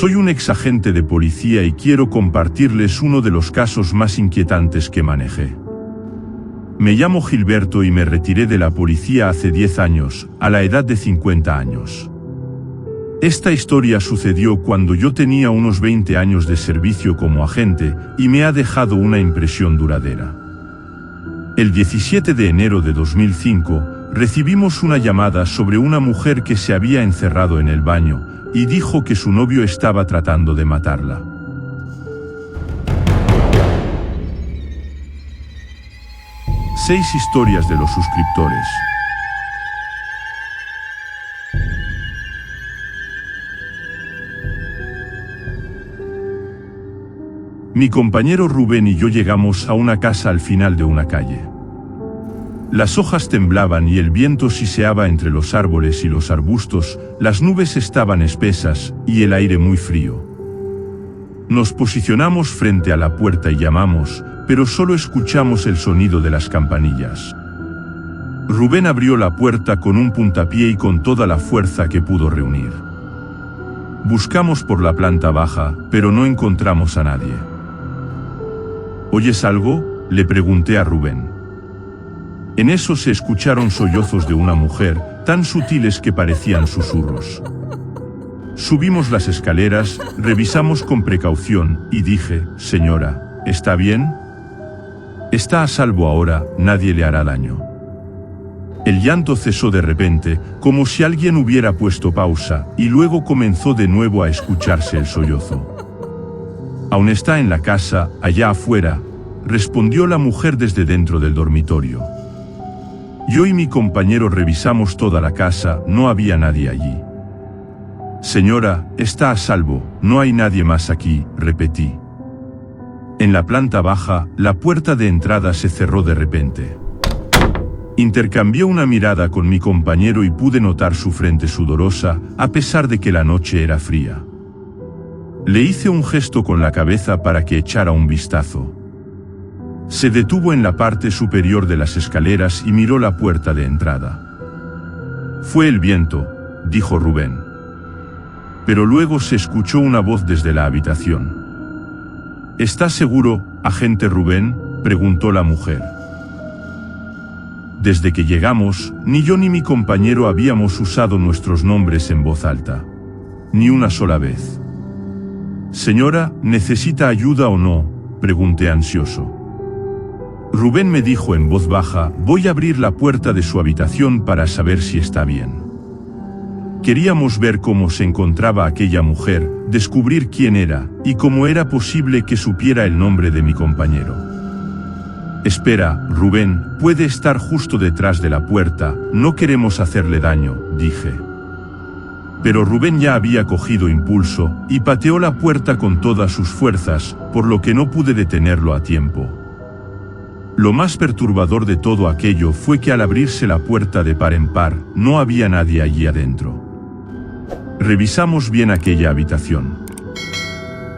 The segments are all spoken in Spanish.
Soy un exagente de policía y quiero compartirles uno de los casos más inquietantes que manejé. Me llamo Gilberto y me retiré de la policía hace 10 años, a la edad de 50 años. Esta historia sucedió cuando yo tenía unos 20 años de servicio como agente y me ha dejado una impresión duradera. El 17 de enero de 2005, recibimos una llamada sobre una mujer que se había encerrado en el baño y dijo que su novio estaba tratando de matarla. Seis historias de los suscriptores. Mi compañero Rubén y yo llegamos a una casa al final de una calle. Las hojas temblaban y el viento siseaba entre los árboles y los arbustos, las nubes estaban espesas y el aire muy frío. Nos posicionamos frente a la puerta y llamamos, pero solo escuchamos el sonido de las campanillas. Rubén abrió la puerta con un puntapié y con toda la fuerza que pudo reunir. Buscamos por la planta baja, pero no encontramos a nadie. ¿Oyes algo?, le pregunté a Rubén. En eso se escucharon sollozos de una mujer, tan sutiles que parecían susurros. Subimos las escaleras, revisamos con precaución y dije, «Señora, ¿está bien? Está a salvo ahora, nadie le hará daño». El llanto cesó de repente, como si alguien hubiera puesto pausa, y luego comenzó de nuevo a escucharse el sollozo. «Aún está en la casa, allá afuera», respondió la mujer desde dentro del dormitorio. Yo y mi compañero revisamos toda la casa, no había nadie allí. «Señora, está a salvo, no hay nadie más aquí», repetí. En la planta baja, la puerta de entrada se cerró de repente. Intercambié una mirada con mi compañero y pude notar su frente sudorosa, a pesar de que la noche era fría. Le hice un gesto con la cabeza para que echara un vistazo. Se detuvo en la parte superior de las escaleras y miró la puerta de entrada. «Fue el viento», dijo Rubén. Pero luego se escuchó una voz desde la habitación. «¿Estás seguro, agente Rubén?», preguntó la mujer. Desde que llegamos, ni yo ni mi compañero habíamos usado nuestros nombres en voz alta. Ni una sola vez. «Señora, ¿necesita ayuda o no?», pregunté ansioso. Rubén me dijo en voz baja, «Voy a abrir la puerta de su habitación para saber si está bien». Queríamos ver cómo se encontraba aquella mujer, descubrir quién era, y cómo era posible que supiera el nombre de mi compañero. «Espera, Rubén, puede estar justo detrás de la puerta, no queremos hacerle daño», dije. Pero Rubén ya había cogido impulso, y pateó la puerta con todas sus fuerzas, por lo que no pude detenerlo a tiempo. Lo más perturbador de todo aquello fue que al abrirse la puerta de par en par, no había nadie allí adentro. Revisamos bien aquella habitación.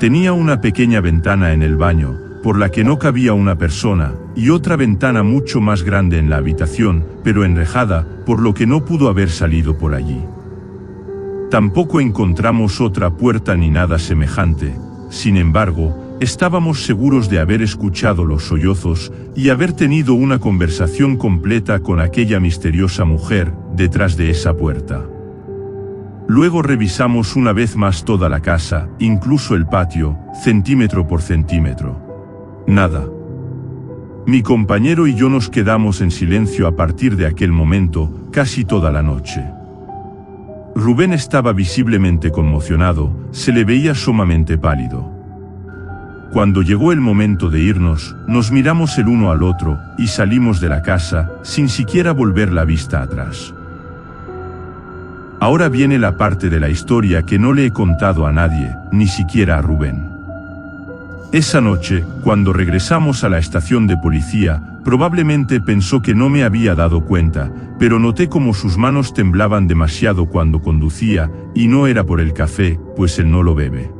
Tenía una pequeña ventana en el baño, por la que no cabía una persona, y otra ventana mucho más grande en la habitación, pero enrejada, por lo que no pudo haber salido por allí. Tampoco encontramos otra puerta ni nada semejante. Sin embargo, estábamos seguros de haber escuchado los sollozos y haber tenido una conversación completa con aquella misteriosa mujer detrás de esa puerta. Luego revisamos una vez más toda la casa, incluso el patio, centímetro por centímetro. Nada. Mi compañero y yo nos quedamos en silencio a partir de aquel momento, casi toda la noche. Rubén estaba visiblemente conmocionado, se le veía sumamente pálido. Cuando llegó el momento de irnos, nos miramos el uno al otro, y salimos de la casa, sin siquiera volver la vista atrás. Ahora viene la parte de la historia que no le he contado a nadie, ni siquiera a Rubén. Esa noche, cuando regresamos a la estación de policía, probablemente pensó que no me había dado cuenta, pero noté como sus manos temblaban demasiado cuando conducía, y no era por el café, pues él no lo bebe.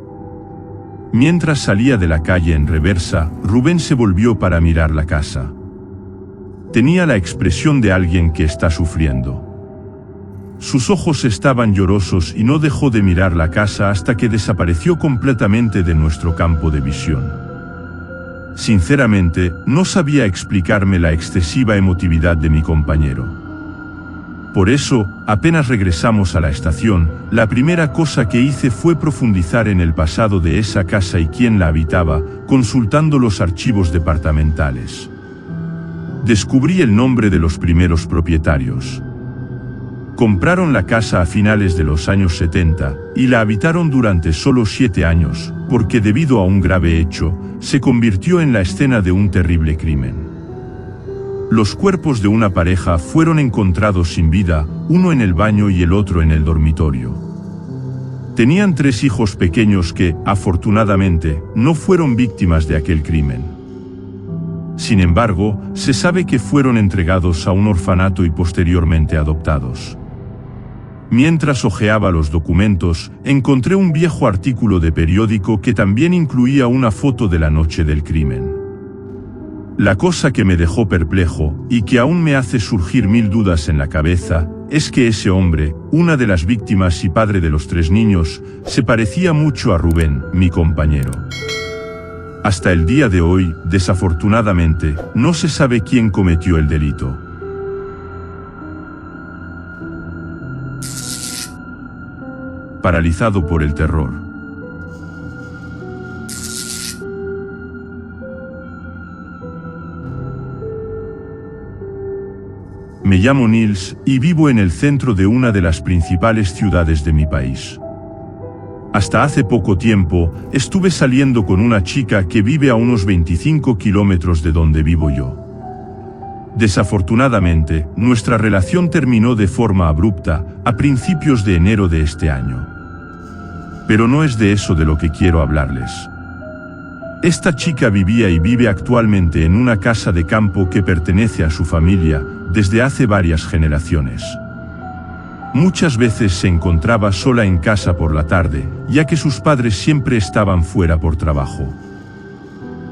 Mientras salía de la calle en reversa, Rubén se volvió para mirar la casa. Tenía la expresión de alguien que está sufriendo. Sus ojos estaban llorosos y no dejó de mirar la casa hasta que desapareció completamente de nuestro campo de visión. Sinceramente, no sabía explicarme la excesiva emotividad de mi compañero. Por eso, apenas regresamos a la estación, la primera cosa que hice fue profundizar en el pasado de esa casa y quién la habitaba, consultando los archivos departamentales. Descubrí el nombre de los primeros propietarios. Compraron la casa a finales de los años 70 y la habitaron durante solo 7 años, porque debido a un grave hecho, se convirtió en la escena de un terrible crimen. Los cuerpos de una pareja fueron encontrados sin vida, uno en el baño y el otro en el dormitorio. Tenían 3 hijos pequeños que, afortunadamente, no fueron víctimas de aquel crimen. Sin embargo, se sabe que fueron entregados a un orfanato y posteriormente adoptados. Mientras hojeaba los documentos, encontré un viejo artículo de periódico que también incluía una foto de la noche del crimen. La cosa que me dejó perplejo, y que aún me hace surgir 1000 dudas en la cabeza, es que ese hombre, una de las víctimas y padre de los 3 niños, se parecía mucho a Rubén, mi compañero. Hasta el día de hoy, desafortunadamente, no se sabe quién cometió el delito. Paralizado por el terror. Me llamo Nils y vivo en el centro de una de las principales ciudades de mi país. Hasta hace poco tiempo, estuve saliendo con una chica que vive a unos 25 kilómetros de donde vivo yo. Desafortunadamente, nuestra relación terminó de forma abrupta, a principios de enero de este año. Pero no es de eso de lo que quiero hablarles. Esta chica vivía y vive actualmente en una casa de campo que pertenece a su familia, desde hace varias generaciones. Muchas veces se encontraba sola en casa por la tarde, ya que sus padres siempre estaban fuera por trabajo.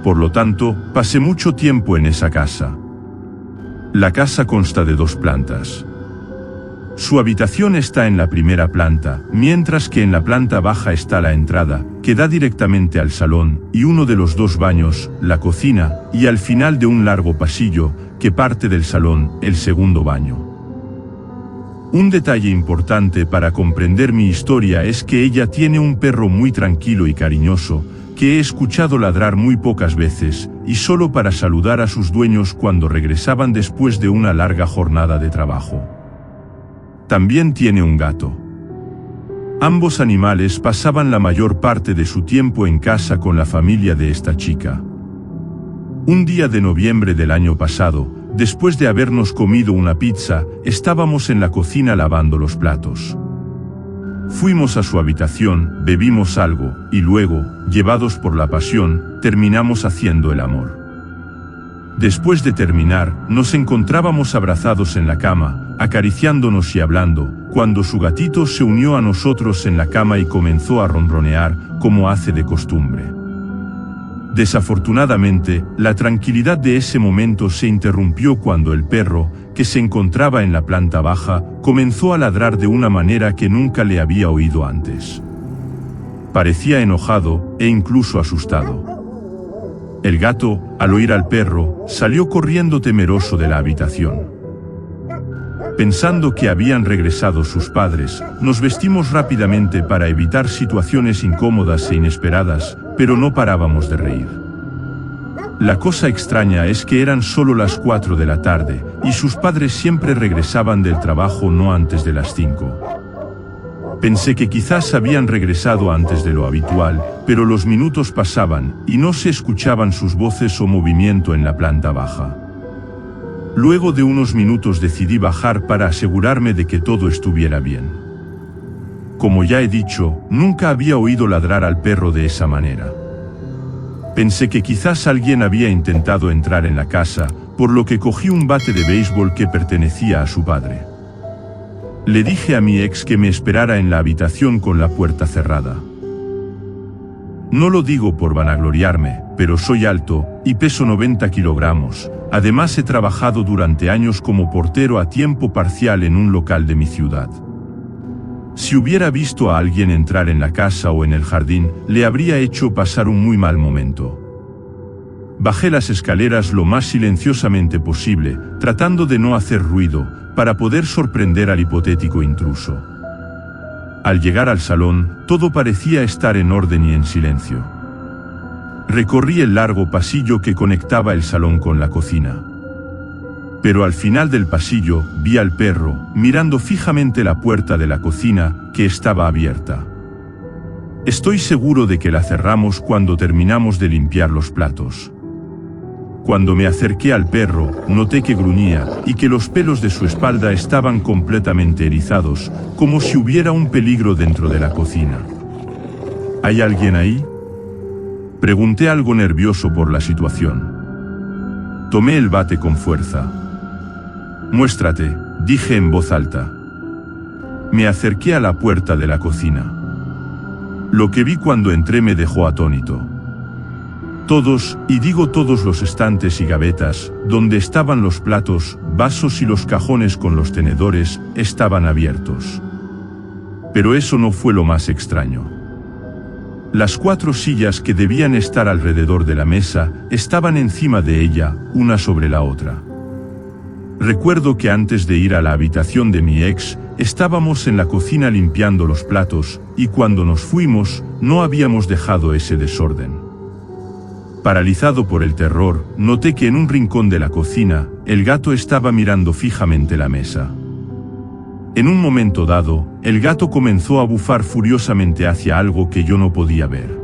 Por lo tanto, pasé mucho tiempo en esa casa. La casa consta de 2 plantas. Su habitación está en la primera planta, mientras que en la planta baja está la entrada, que da directamente al salón, y uno de los 2 baños, la cocina, y al final de un largo pasillo, que parte del salón, el segundo baño. Un detalle importante para comprender mi historia es que ella tiene un perro muy tranquilo y cariñoso, que he escuchado ladrar muy pocas veces, y solo para saludar a sus dueños cuando regresaban después de una larga jornada de trabajo. También tiene un gato. Ambos animales pasaban la mayor parte de su tiempo en casa con la familia de esta chica. Un día de noviembre del año pasado, después de habernos comido una pizza, estábamos en la cocina lavando los platos. Fuimos a su habitación, bebimos algo, y luego, llevados por la pasión, terminamos haciendo el amor. Después de terminar, nos encontrábamos abrazados en la cama, acariciándonos y hablando, cuando su gatito se unió a nosotros en la cama y comenzó a ronronear, como hace de costumbre. Desafortunadamente, la tranquilidad de ese momento se interrumpió cuando el perro, que se encontraba en la planta baja, comenzó a ladrar de una manera que nunca le había oído antes. Parecía enojado e incluso asustado. El gato, al oír al perro, salió corriendo temeroso de la habitación. Pensando que habían regresado sus padres, nos vestimos rápidamente para evitar situaciones incómodas e inesperadas, pero no parábamos de reír. La cosa extraña es que eran solo las 4 de la tarde, y sus padres siempre regresaban del trabajo no antes de las 5. Pensé que quizás habían regresado antes de lo habitual, pero los minutos pasaban, y no se escuchaban sus voces o movimiento en la planta baja. Luego de unos minutos decidí bajar para asegurarme de que todo estuviera bien. Como ya he dicho, nunca había oído ladrar al perro de esa manera. Pensé que quizás alguien había intentado entrar en la casa, por lo que cogí un bate de béisbol que pertenecía a su padre. Le dije a mi ex que me esperara en la habitación con la puerta cerrada. No lo digo por vanagloriarme, pero soy alto, y peso 90 kilogramos. Además he trabajado durante años como portero a tiempo parcial en un local de mi ciudad. Si hubiera visto a alguien entrar en la casa o en el jardín, le habría hecho pasar un muy mal momento. Bajé las escaleras lo más silenciosamente posible, tratando de no hacer ruido, para poder sorprender al hipotético intruso. Al llegar al salón, todo parecía estar en orden y en silencio. Recorrí el largo pasillo que conectaba el salón con la cocina. Pero al final del pasillo, vi al perro, mirando fijamente la puerta de la cocina, que estaba abierta. Estoy seguro de que la cerramos cuando terminamos de limpiar los platos. Cuando me acerqué al perro, noté que gruñía y que los pelos de su espalda estaban completamente erizados, como si hubiera un peligro dentro de la cocina. ¿Hay alguien ahí?, pregunté algo nervioso por la situación. Tomé el bate con fuerza. «Muéstrate», dije en voz alta. Me acerqué a la puerta de la cocina. Lo que vi cuando entré me dejó atónito. Todos, y digo todos, los estantes y gavetas, donde estaban los platos, vasos y los cajones con los tenedores, estaban abiertos. Pero eso no fue lo más extraño. Las 4 sillas que debían estar alrededor de la mesa, estaban encima de ella, una sobre la otra. Recuerdo que antes de ir a la habitación de mi ex, estábamos en la cocina limpiando los platos, y cuando nos fuimos, no habíamos dejado ese desorden. Paralizado por el terror, noté que en un rincón de la cocina, el gato estaba mirando fijamente la mesa. En un momento dado, el gato comenzó a bufar furiosamente hacia algo que yo no podía ver.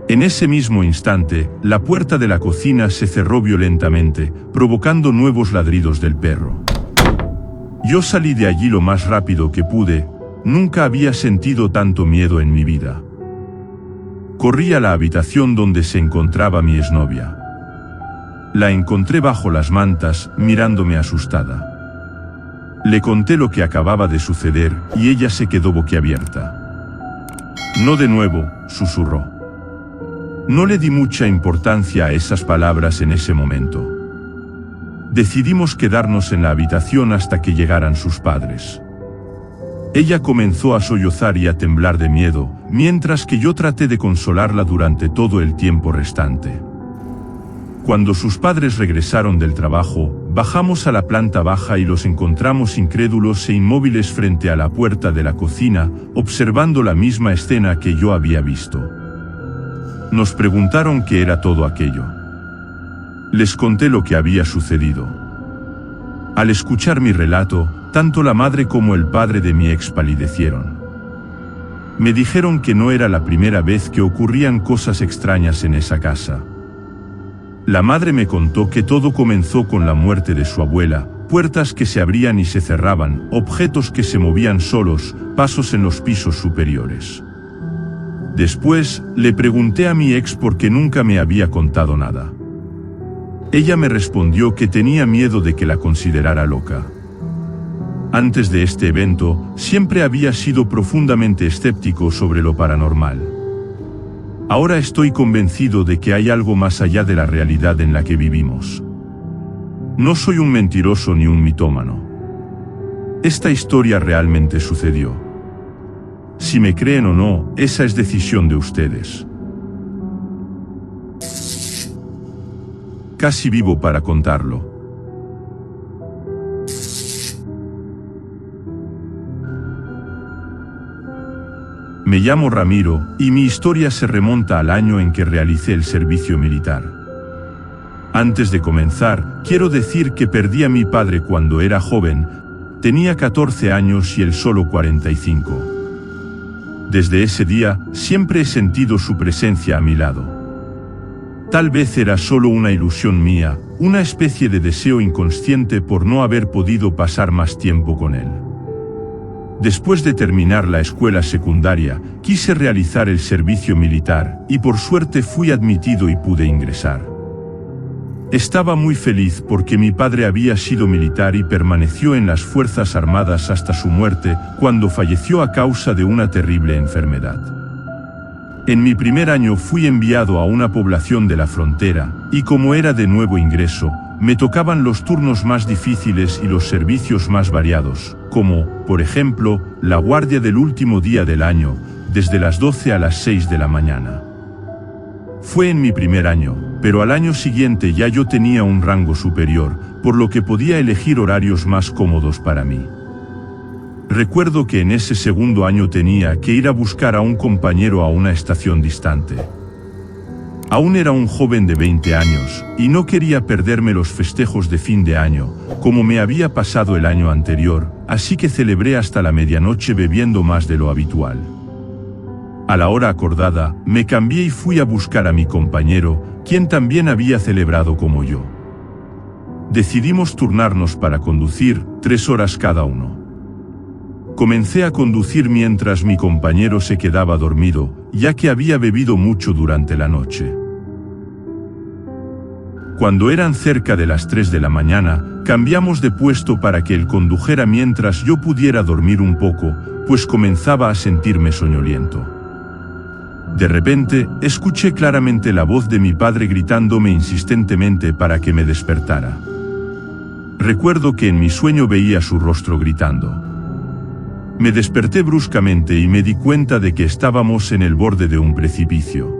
En ese mismo instante, la puerta de la cocina se cerró violentamente, provocando nuevos ladridos del perro. Yo salí de allí lo más rápido que pude. Nunca había sentido tanto miedo en mi vida. Corrí a la habitación donde se encontraba mi exnovia. La encontré bajo las mantas, mirándome asustada. Le conté lo que acababa de suceder, y ella se quedó boquiabierta. «No de nuevo», susurró. No le di mucha importancia a esas palabras en ese momento. Decidimos quedarnos en la habitación hasta que llegaran sus padres. Ella comenzó a sollozar y a temblar de miedo, mientras que yo traté de consolarla durante todo el tiempo restante. Cuando sus padres regresaron del trabajo, bajamos a la planta baja y los encontramos incrédulos e inmóviles frente a la puerta de la cocina, observando la misma escena que yo había visto. Nos preguntaron qué era todo aquello. Les conté lo que había sucedido. Al escuchar mi relato, tanto la madre como el padre de mi ex palidecieron. Me dijeron que no era la primera vez que ocurrían cosas extrañas en esa casa. La madre me contó que todo comenzó con la muerte de su abuela, puertas que se abrían y se cerraban, objetos que se movían solos, pasos en los pisos superiores. Después, le pregunté a mi ex por qué nunca me había contado nada. Ella me respondió que tenía miedo de que la considerara loca. Antes de este evento, siempre había sido profundamente escéptico sobre lo paranormal. Ahora estoy convencido de que hay algo más allá de la realidad en la que vivimos. No soy un mentiroso ni un mitómano. Esta historia realmente sucedió. Si me creen o no, esa es decisión de ustedes. Casi vivo para contarlo. Me llamo Ramiro, y mi historia se remonta al año en que realicé el servicio militar. Antes de comenzar, quiero decir que perdí a mi padre cuando era joven. Tenía 14 años y él solo 45. Desde ese día, siempre he sentido su presencia a mi lado. Tal vez era solo una ilusión mía, una especie de deseo inconsciente por no haber podido pasar más tiempo con él. Después de terminar la escuela secundaria, quise realizar el servicio militar, y por suerte fui admitido y pude ingresar. Estaba muy feliz porque mi padre había sido militar y permaneció en las Fuerzas Armadas hasta su muerte, cuando falleció a causa de una terrible enfermedad. En mi primer año fui enviado a una población de la frontera, y como era de nuevo ingreso, me tocaban los turnos más difíciles y los servicios más variados, como, por ejemplo, la guardia del último día del año, desde las 12 a las 6 de la mañana. Fue en mi primer año, pero al año siguiente ya yo tenía un rango superior, por lo que podía elegir horarios más cómodos para mí. Recuerdo que en ese segundo año tenía que ir a buscar a un compañero a una estación distante. Aún era un joven de 20 años, y no quería perderme los festejos de fin de año, como me había pasado el año anterior, así que celebré hasta la medianoche bebiendo más de lo habitual. A la hora acordada, me cambié y fui a buscar a mi compañero, quien también había celebrado como yo. Decidimos turnarnos para conducir, 3 horas cada uno. Comencé a conducir mientras mi compañero se quedaba dormido, ya que había bebido mucho durante la noche. Cuando eran cerca de las 3 de la mañana, cambiamos de puesto para que él condujera mientras yo pudiera dormir un poco, pues comenzaba a sentirme soñoliento. De repente, escuché claramente la voz de mi padre gritándome insistentemente para que me despertara. Recuerdo que en mi sueño veía su rostro gritando. Me desperté bruscamente y me di cuenta de que estábamos en el borde de un precipicio.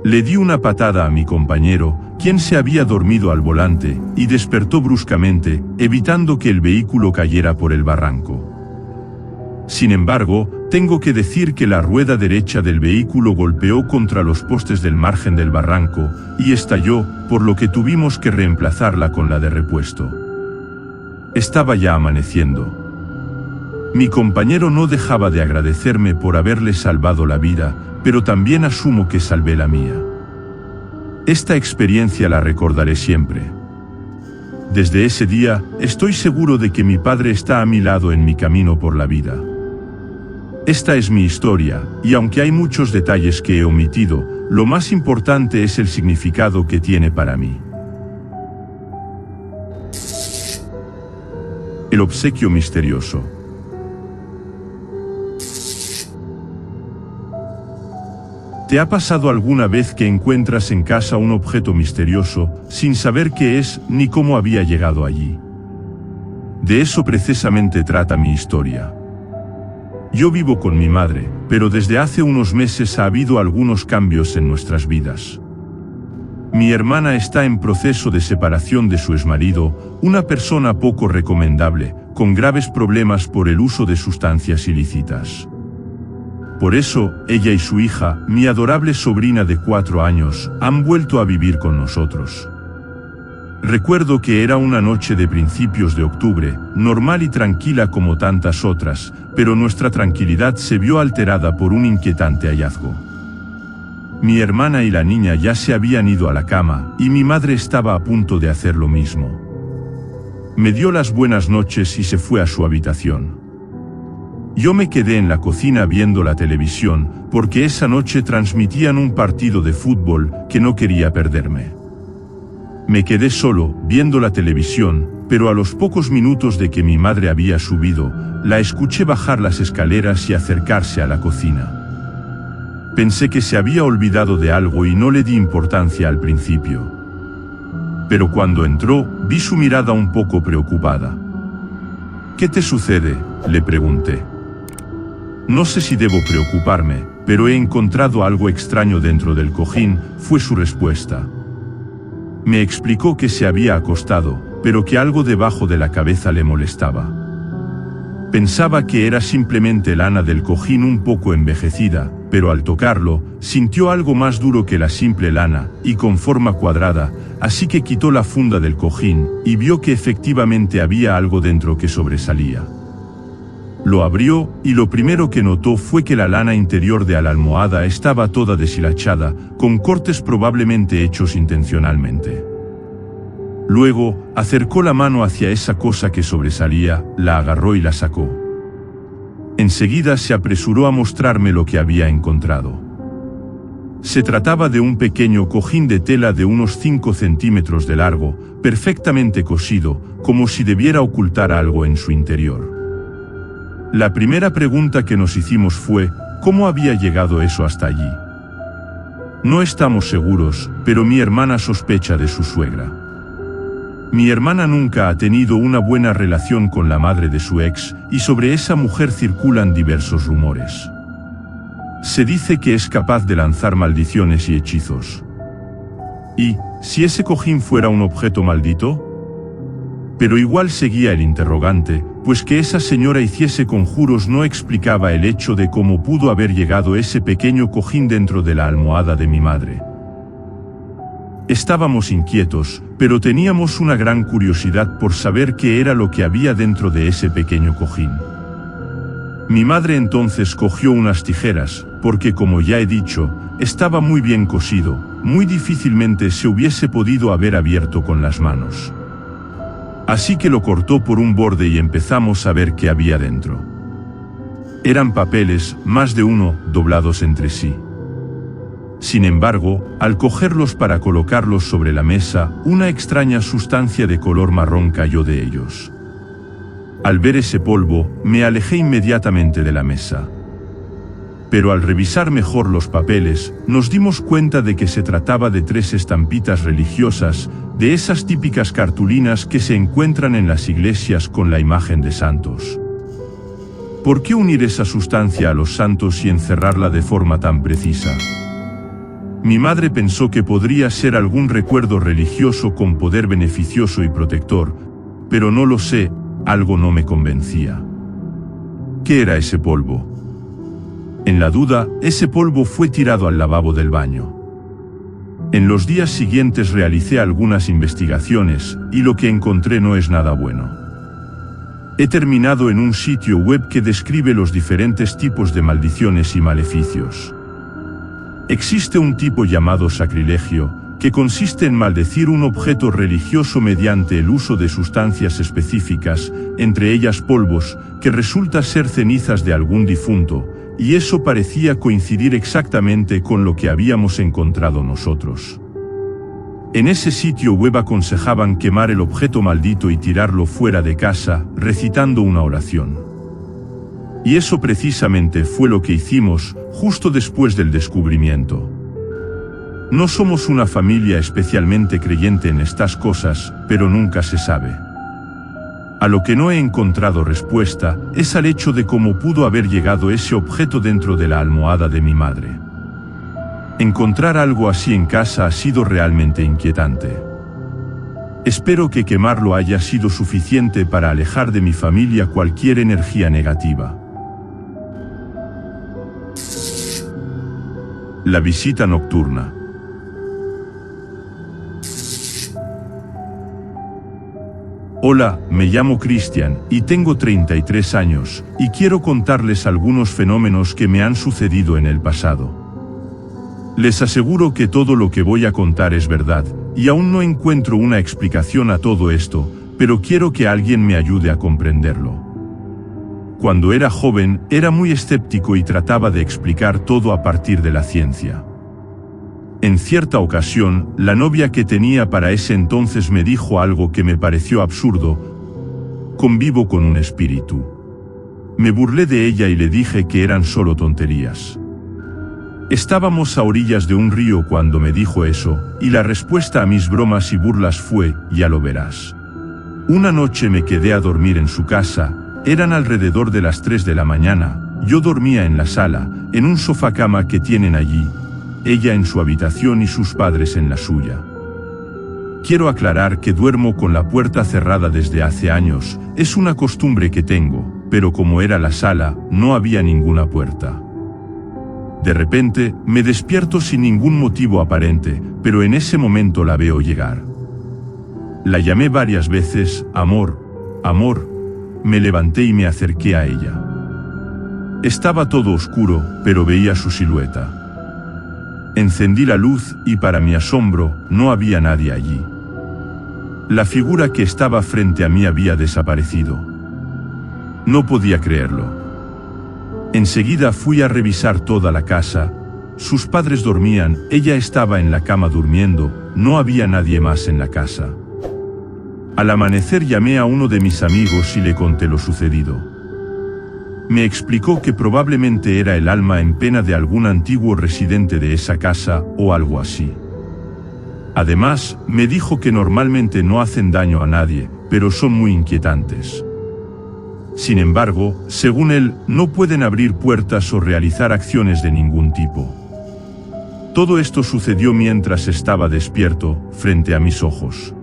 Le di una patada a mi compañero, quien se había dormido al volante, y despertó bruscamente, evitando que el vehículo cayera por el barranco. Sin embargo, tengo que decir que la rueda derecha del vehículo golpeó contra los postes del margen del barranco, y estalló, por lo que tuvimos que reemplazarla con la de repuesto. Estaba ya amaneciendo. Mi compañero no dejaba de agradecerme por haberle salvado la vida, pero también asumo que salvé la mía. Esta experiencia la recordaré siempre. Desde ese día, estoy seguro de que mi padre está a mi lado en mi camino por la vida. Esta es mi historia, y aunque hay muchos detalles que he omitido, lo más importante es el significado que tiene para mí. El obsequio misterioso. ¿Te ha pasado alguna vez que encuentras en casa un objeto misterioso, sin saber qué es ni cómo había llegado allí? De eso precisamente trata mi historia. Yo vivo con mi madre, pero desde hace unos meses ha habido algunos cambios en nuestras vidas. Mi hermana está en proceso de separación de su exmarido, una persona poco recomendable, con graves problemas por el uso de sustancias ilícitas. Por eso, ella y su hija, mi adorable sobrina de 4 años, han vuelto a vivir con nosotros. Recuerdo que era una noche de principios de octubre, normal y tranquila como tantas otras, pero nuestra tranquilidad se vio alterada por un inquietante hallazgo. Mi hermana y la niña ya se habían ido a la cama, y mi madre estaba a punto de hacer lo mismo. Me dio las buenas noches y se fue a su habitación. Yo me quedé en la cocina viendo la televisión, porque esa noche transmitían un partido de fútbol que no quería perderme. Me quedé solo, viendo la televisión, pero a los pocos minutos de que mi madre había subido, la escuché bajar las escaleras y acercarse a la cocina. Pensé que se había olvidado de algo y no le di importancia al principio. Pero cuando entró, vi su mirada un poco preocupada. ¿Qué te sucede?, le pregunté. No sé si debo preocuparme, pero he encontrado algo extraño dentro del cojín, fue su respuesta. Me explicó que se había acostado, pero que algo debajo de la cabeza le molestaba. Pensaba que era simplemente lana del cojín un poco envejecida, pero al tocarlo, sintió algo más duro que la simple lana, y con forma cuadrada, así que quitó la funda del cojín, y vio que efectivamente había algo dentro que sobresalía. Lo abrió, y lo primero que notó fue que la lana interior de la almohada estaba toda deshilachada, con cortes probablemente hechos intencionalmente. Luego, acercó la mano hacia esa cosa que sobresalía, la agarró y la sacó. Enseguida se apresuró a mostrarme lo que había encontrado. Se trataba de un pequeño cojín de tela de unos 5 centímetros de largo, perfectamente cosido, como si debiera ocultar algo en su interior. La primera pregunta que nos hicimos fue, ¿cómo había llegado eso hasta allí? No estamos seguros, pero mi hermana sospecha de su suegra. Mi hermana nunca ha tenido una buena relación con la madre de su ex, y sobre esa mujer circulan diversos rumores. Se dice que es capaz de lanzar maldiciones y hechizos. ¿Y si ese cojín fuera un objeto maldito? Pero igual seguía el interrogante, pues que esa señora hiciese conjuros no explicaba el hecho de cómo pudo haber llegado ese pequeño cojín dentro de la almohada de mi madre. Estábamos inquietos, pero teníamos una gran curiosidad por saber qué era lo que había dentro de ese pequeño cojín. Mi madre entonces cogió unas tijeras, porque como ya he dicho, estaba muy bien cosido, muy difícilmente se hubiese podido haber abierto con las manos. Así que lo cortó por un borde y empezamos a ver qué había dentro. Eran papeles, más de uno, doblados entre sí. Sin embargo, al cogerlos para colocarlos sobre la mesa, una extraña sustancia de color marrón cayó de ellos. Al ver ese polvo, me alejé inmediatamente de la mesa. Pero al revisar mejor los papeles, nos dimos cuenta de que se trataba de 3 estampitas religiosas, de esas típicas cartulinas que se encuentran en las iglesias con la imagen de santos. ¿Por qué unir esa sustancia a los santos y encerrarla de forma tan precisa? Mi madre pensó que podría ser algún recuerdo religioso con poder beneficioso y protector, pero no lo sé, algo no me convencía. ¿Qué era ese polvo? En la duda, ese polvo fue tirado al lavabo del baño. En los días siguientes realicé algunas investigaciones, y lo que encontré no es nada bueno. He terminado en un sitio web que describe los diferentes tipos de maldiciones y maleficios. Existe un tipo llamado sacrilegio, que consiste en maldecir un objeto religioso mediante el uso de sustancias específicas, entre ellas polvos, que resulta ser cenizas de algún difunto, y eso parecía coincidir exactamente con lo que habíamos encontrado nosotros. En ese sitio web aconsejaban quemar el objeto maldito y tirarlo fuera de casa, recitando una oración. Y eso precisamente fue lo que hicimos, justo después del descubrimiento. No somos una familia especialmente creyente en estas cosas, pero nunca se sabe. A lo que no he encontrado respuesta, es al hecho de cómo pudo haber llegado ese objeto dentro de la almohada de mi madre. Encontrar algo así en casa ha sido realmente inquietante. Espero que quemarlo haya sido suficiente para alejar de mi familia cualquier energía negativa. La visita nocturna. Hola, me llamo Cristian, y tengo 33 años, y quiero contarles algunos fenómenos que me han sucedido en el pasado. Les aseguro que todo lo que voy a contar es verdad, y aún no encuentro una explicación a todo esto, pero quiero que alguien me ayude a comprenderlo. Cuando era joven, era muy escéptico y trataba de explicar todo a partir de la ciencia. En cierta ocasión, la novia que tenía para ese entonces me dijo algo que me pareció absurdo: convivo con un espíritu. Me burlé de ella y le dije que eran solo tonterías. Estábamos a orillas de un río cuando me dijo eso, y la respuesta a mis bromas y burlas fue: ya lo verás. Una noche me quedé a dormir en su casa, eran alrededor de las 3 de la mañana, yo dormía en la sala, en un sofá cama que tienen allí, ella en su habitación y sus padres en la suya. Quiero aclarar que duermo con la puerta cerrada desde hace años, es una costumbre que tengo, pero como era la sala, no había ninguna puerta. De repente, me despierto sin ningún motivo aparente, pero en ese momento la veo llegar. La llamé varias veces: amor, amor. Me levanté y me acerqué a ella. Estaba todo oscuro, pero veía su silueta. Encendí la luz y para mi asombro, no había nadie allí. La figura que estaba frente a mí había desaparecido. No podía creerlo. Enseguida fui a revisar toda la casa. Sus padres dormían, ella estaba en la cama durmiendo, no había nadie más en la casa. Al amanecer llamé a uno de mis amigos y le conté lo sucedido. Me explicó que probablemente era el alma en pena de algún antiguo residente de esa casa, o algo así. Además, me dijo que normalmente no hacen daño a nadie, pero son muy inquietantes. Sin embargo, según él, no pueden abrir puertas o realizar acciones de ningún tipo. Todo esto sucedió mientras estaba despierto, frente a mis ojos.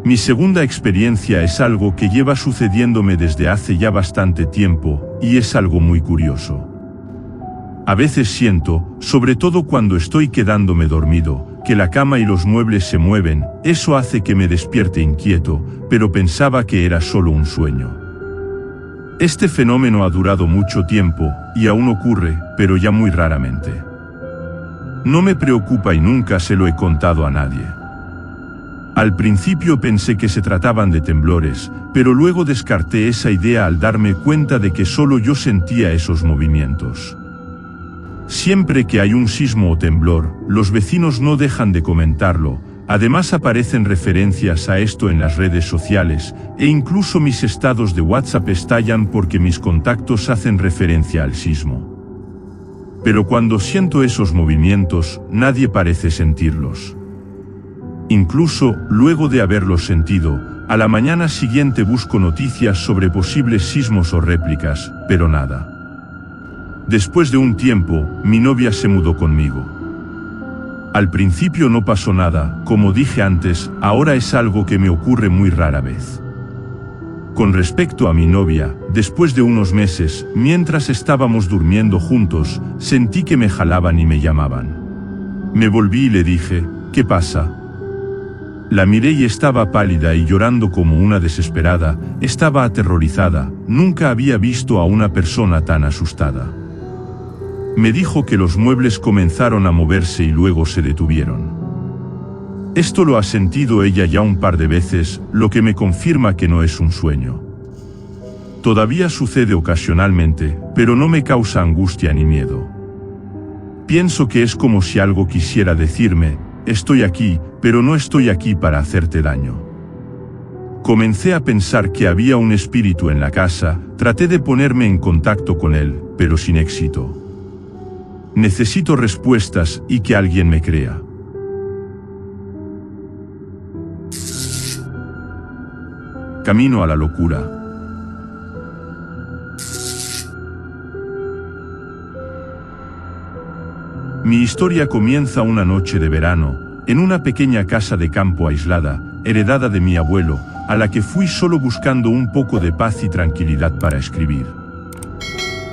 Mi segunda experiencia es algo que lleva sucediéndome desde hace ya bastante tiempo, y es algo muy curioso. A veces siento, sobre todo cuando estoy quedándome dormido, que la cama y los muebles se mueven. Eso hace que me despierte inquieto, pero pensaba que era solo un sueño. Este fenómeno ha durado mucho tiempo, y aún ocurre, pero ya muy raramente. No me preocupa y nunca se lo he contado a nadie. Al principio pensé que se trataban de temblores, pero luego descarté esa idea al darme cuenta de que solo yo sentía esos movimientos. Siempre que hay un sismo o temblor, los vecinos no dejan de comentarlo. Además aparecen referencias a esto en las redes sociales, e incluso mis estados de WhatsApp estallan porque mis contactos hacen referencia al sismo. Pero cuando siento esos movimientos, nadie parece sentirlos. Incluso, luego de haberlos sentido, a la mañana siguiente busco noticias sobre posibles sismos o réplicas, pero nada. Después de un tiempo, mi novia se mudó conmigo. Al principio no pasó nada, como dije antes, ahora es algo que me ocurre muy rara vez. Con respecto a mi novia, después de unos meses, mientras estábamos durmiendo juntos, sentí que me jalaban y me llamaban. Me volví y le dije, ¿qué pasa? La miré y estaba pálida y llorando como una desesperada, estaba aterrorizada, nunca había visto a una persona tan asustada. Me dijo que los muebles comenzaron a moverse y luego se detuvieron. Esto lo ha sentido ella ya un par de veces, lo que me confirma que no es un sueño. Todavía sucede ocasionalmente, pero no me causa angustia ni miedo. Pienso que es como si algo quisiera decirme, estoy aquí, pero no estoy aquí para hacerte daño. Comencé a pensar que había un espíritu en la casa, traté de ponerme en contacto con él, pero sin éxito. Necesito respuestas y que alguien me crea. Camino a la locura. Mi historia comienza una noche de verano, en una pequeña casa de campo aislada, heredada de mi abuelo, a la que fui solo buscando un poco de paz y tranquilidad para escribir.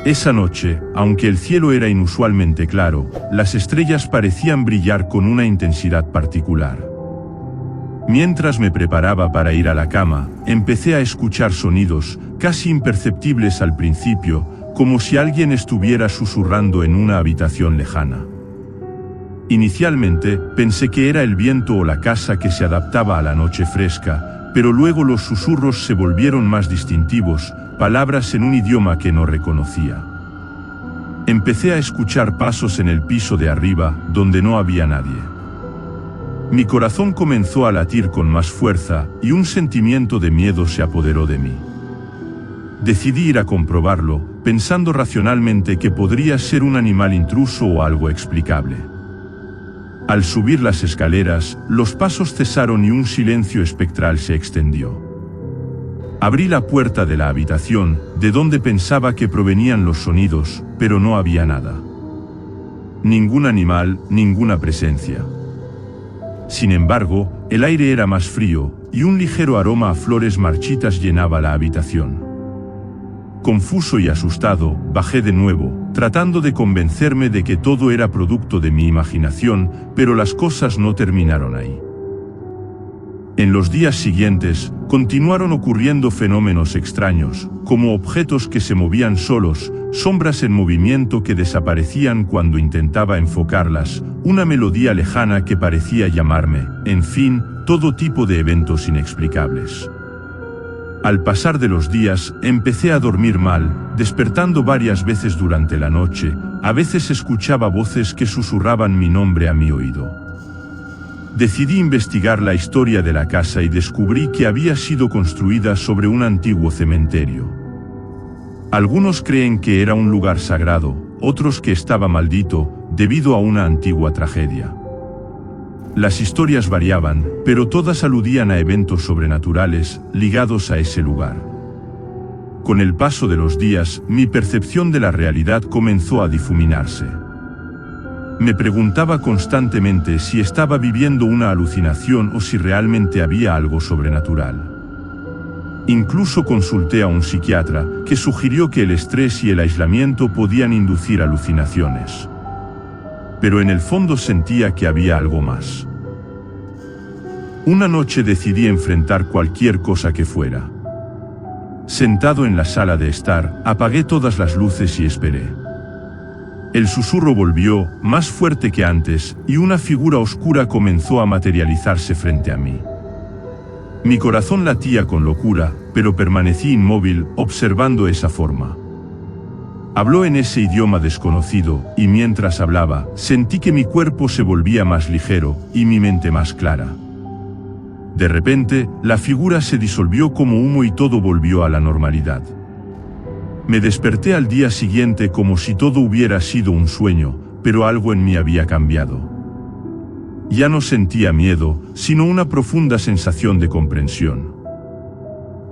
Esa noche, aunque el cielo era inusualmente claro, las estrellas parecían brillar con una intensidad particular. Mientras me preparaba para ir a la cama, empecé a escuchar sonidos, casi imperceptibles al principio, como si alguien estuviera susurrando en una habitación lejana. Inicialmente, pensé que era el viento o la casa que se adaptaba a la noche fresca, pero luego los susurros se volvieron más distintivos, palabras en un idioma que no reconocía. Empecé a escuchar pasos en el piso de arriba, donde no había nadie. Mi corazón comenzó a latir con más fuerza, y un sentimiento de miedo se apoderó de mí. Decidí ir a comprobarlo, pensando racionalmente que podría ser un animal intruso o algo explicable. Al subir las escaleras, los pasos cesaron y un silencio espectral se extendió. Abrí la puerta de la habitación, de donde pensaba que provenían los sonidos, pero no había nada. Ningún animal, ninguna presencia. Sin embargo, el aire era más frío, y un ligero aroma a flores marchitas llenaba la habitación. Confuso y asustado, bajé de nuevo, tratando de convencerme de que todo era producto de mi imaginación, pero las cosas no terminaron ahí. En los días siguientes, continuaron ocurriendo fenómenos extraños, como objetos que se movían solos, sombras en movimiento que desaparecían cuando intentaba enfocarlas, una melodía lejana que parecía llamarme, en fin, todo tipo de eventos inexplicables. Al pasar de los días, empecé a dormir mal, despertando varias veces durante la noche, a veces escuchaba voces que susurraban mi nombre a mi oído. Decidí investigar la historia de la casa y descubrí que había sido construida sobre un antiguo cementerio. Algunos creen que era un lugar sagrado, otros que estaba maldito, debido a una antigua tragedia. Las historias variaban, pero todas aludían a eventos sobrenaturales ligados a ese lugar. Con el paso de los días, mi percepción de la realidad comenzó a difuminarse. Me preguntaba constantemente si estaba viviendo una alucinación o si realmente había algo sobrenatural. Incluso consulté a un psiquiatra, que sugirió que el estrés y el aislamiento podían inducir alucinaciones. Pero en el fondo sentía que había algo más. Una noche decidí enfrentar cualquier cosa que fuera. Sentado en la sala de estar, apagué todas las luces y esperé. El susurro volvió, más fuerte que antes, y una figura oscura comenzó a materializarse frente a mí. Mi corazón latía con locura, pero permanecí inmóvil, observando esa forma. Habló en ese idioma desconocido, y mientras hablaba, sentí que mi cuerpo se volvía más ligero, y mi mente más clara. De repente, la figura se disolvió como humo y todo volvió a la normalidad. Me desperté al día siguiente como si todo hubiera sido un sueño, pero algo en mí había cambiado. Ya no sentía miedo, sino una profunda sensación de comprensión.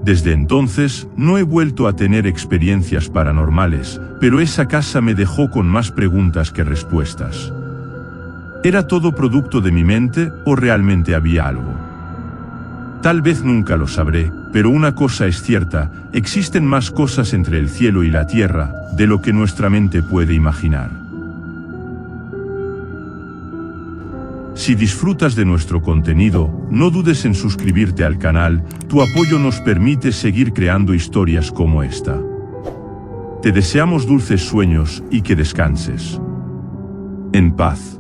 Desde entonces, no he vuelto a tener experiencias paranormales, pero esa casa me dejó con más preguntas que respuestas. ¿Era todo producto de mi mente o realmente había algo? Tal vez nunca lo sabré, pero una cosa es cierta, existen más cosas entre el cielo y la tierra, de lo que nuestra mente puede imaginar. Si disfrutas de nuestro contenido, no dudes en suscribirte al canal, tu apoyo nos permite seguir creando historias como esta. Te deseamos dulces sueños y que descanses en paz.